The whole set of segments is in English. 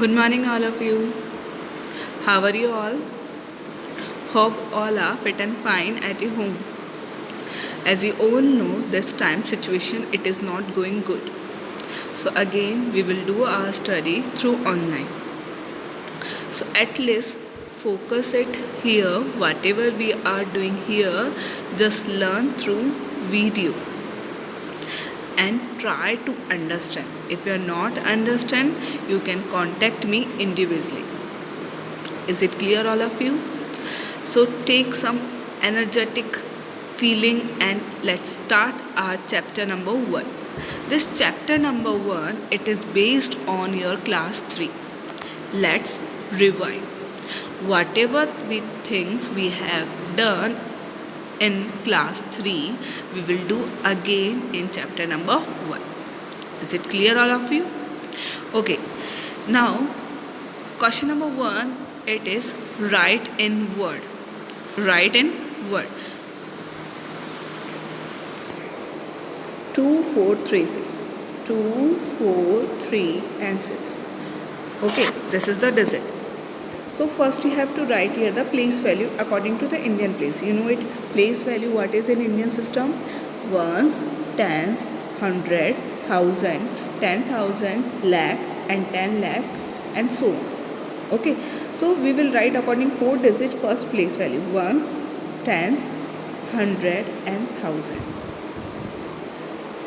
Good morning, all of you. How are you all? Hope all are fit and fine at your home. As you all know, this time situation it is not going good. So again, we will do our study through online. So at least focus it here. Whatever we are doing here, just learn through video and try to understand. If you are not understand, you can contact me individually. Is it clear, all of you? So take some energetic feeling and let's start our chapter number 1. This chapter number 1, it is based on your class 3. Let's rewind. Whatever things we have done in class 3, we will do again in chapter number 1. Is it clear, all of you? Okay. Now, question number 1, it is write in word. Write in word. 2, 4, 3, 6. 2, 4, 3 and 6. Okay, this is the digit. So first you have to write here the place value according to the Indian place. You know it, place value what is in Indian system? Ones, tens, hundred, thousand, 10,000, lakh and 10 lakh and so on. Okay, so we will write according 4 digit first place value. Ones, tens, hundred and thousand.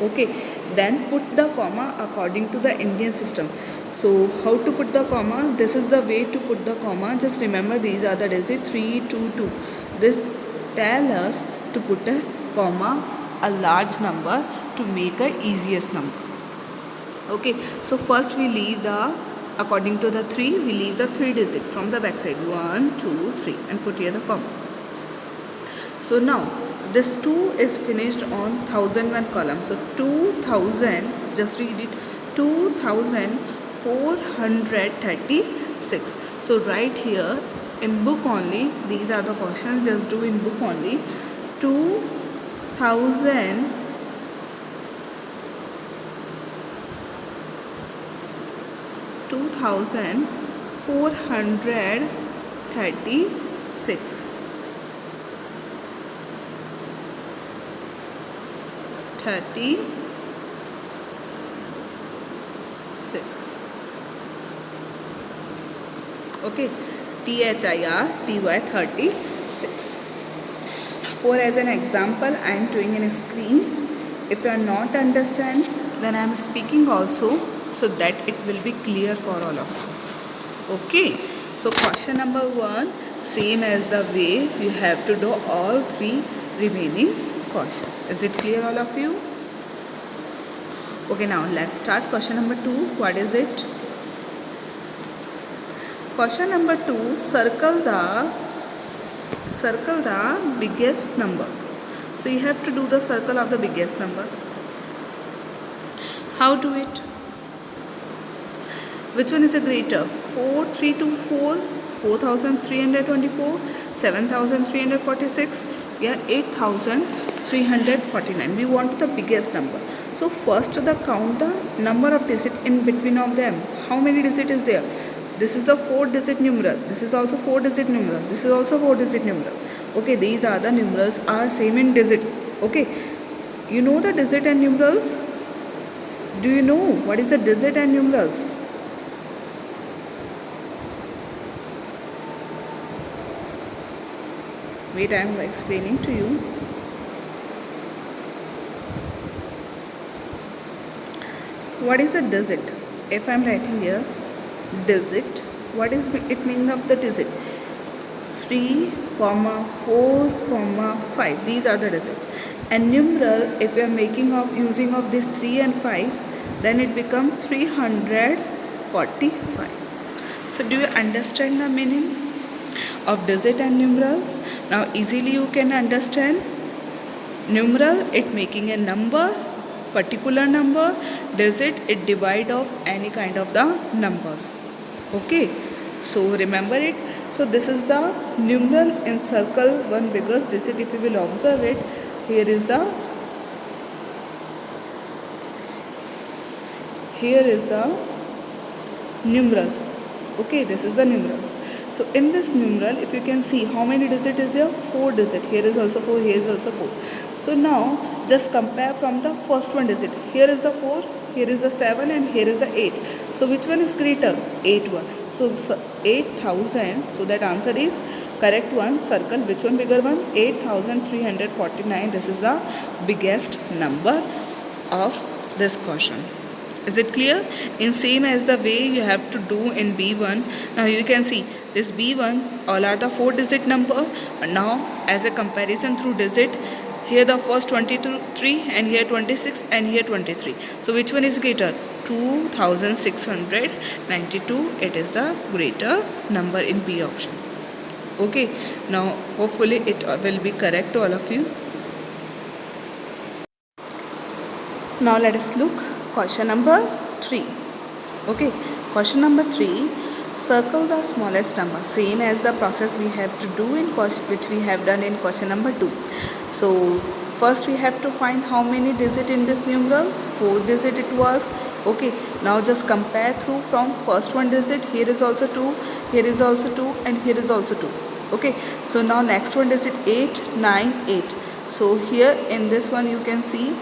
Okay, then put the comma according to the Indian system. So how to put the comma? This is the way to put the comma. Just remember these are the digits 3, 2, 2. This tell us to put a comma, a large number to make a easiest number. Okay, so first we leave the, according to the 3, we leave the 3 digit from the back side. 1, 2, 3 and put here the comma. So now this 2 is finished on 1001 column. So 2000, just read it, 2436. So right here in book only, these are the questions, just do in book only. 2436. 36. Okay, THIRTY 36. For as an example, I am doing in a screen. If you are not understand, then I am speaking also, so that it will be clear for all of you. Okay, so question number 1, same as the way you have to do all 3 remaining question. Is it clear, all of you? Okay, now let's start question number 2. What is it? Question number 2, circle the biggest number. So you have to do the circle of the biggest number. How do it? Which one is a greater? 4324, 4324, 7346, yeah, 8349. We want the biggest number. So first the count the number of digits in between of them. How many digits is there? This is the 4 digit numeral. This is also 4 digit numeral. This is also 4 digit numeral. Okay, these are the numerals are same in digits. Okay, you know the digit and numerals? Do you know what is the digit and numerals? Wait, I am explaining to you. What is a digit? If I am writing here digit, what is it mean of the digit? 3, 4, 5. These are the digit. And numeral, if we are making of using of this 3 and 5, then it becomes 345. So do you understand the meaning of digit and numeral? Now easily you can understand. Numeral, it making a number, particular number. Digit, it divide of any kind of the numbers. Okay, so remember it. So this is the numeral in circle one biggest digit. If you will observe it, here is the numerals. Okay, this is the numerals. So in this numeral, if you can see how many digit is there, 4 digit. Here is also 4, here is also 4. So now just compare from the first one digit. Here is the 4, here is the 7, and here is the 8. So which one is greater? 8 one. So 8,000. So that answer is correct one. Circle which one bigger one? 8,349. This is the biggest number of this question. Is it clear? In same as the way you have to do in B1. Now you can see this B1 all are the 4 digit number. Now as a comparison through digit, here the first 23 and here 26 and here 23. So which one is greater? 2692. It is the greater number in B option. Okay, now hopefully it will be correct to all of you. Now let us look question number 3. Okay, question number 3, circle the smallest number, same as the process we have to do in which we have done in question number 2. So first we have to find how many digit in this numeral, 4 digit it was. Okay, now just compare through from first one digit, here is also 2, here is also 2, and here is also 2. Okay, so now next one digit 8, 9, 8. So here in this one you can see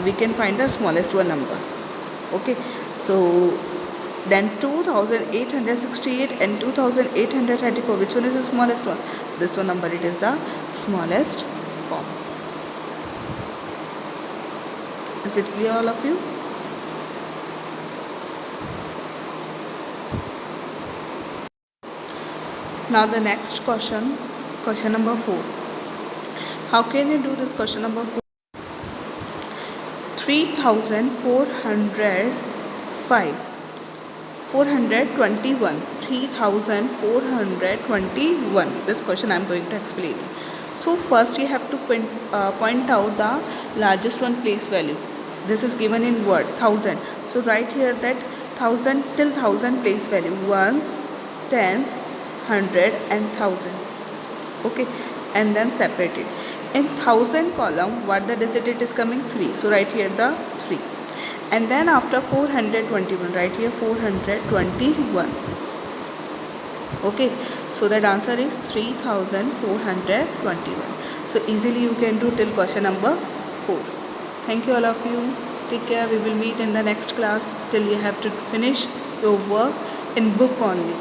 we can find the smallest one number. Okay, so then 2868 and 2834, which one is the smallest one? This one number, it is the smallest form. Is it clear all of you? Now the next question, question number 4. How can you do this question number 4? 3,405, 421, 3,421. This question I am going to explain. So first you have to point out the largest one place value. This is given in word 1000. So write here that 1000 till 1000 place value, ones, tens, 100 and 1000. Okay, and then separate it. In 1000 column, what the digit it is coming? 3. So write here the 3. And then after 421, write here 421. Okay, so that answer is 3,421. So easily you can do till question number 4. Thank you all of you. Take care. We will meet in the next class. Till you have to finish your work in book only.